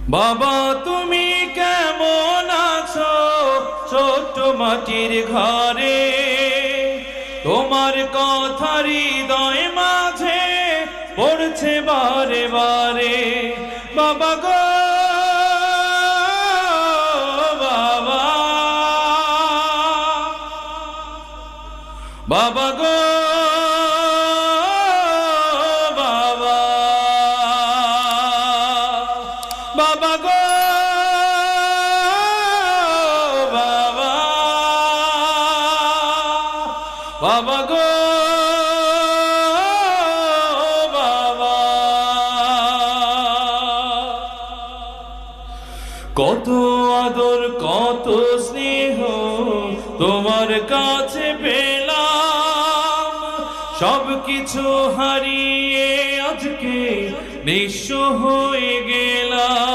বাবা তুমি কেমন আছো ছোট্ট মাটির ঘরে, তোমার কথা হৃদয় মাঝে পড়ছে বারে বারে। বাবা গো বাবা, বাবা গো বাবা, বাবা গো বাবা, বাবা গো বাবা। কত আদর কত স্নেহ তোমার কাছে পেলাম, সবকিছু হারিয়ে আজকে নিঃস্ব হয়ে গেলাম।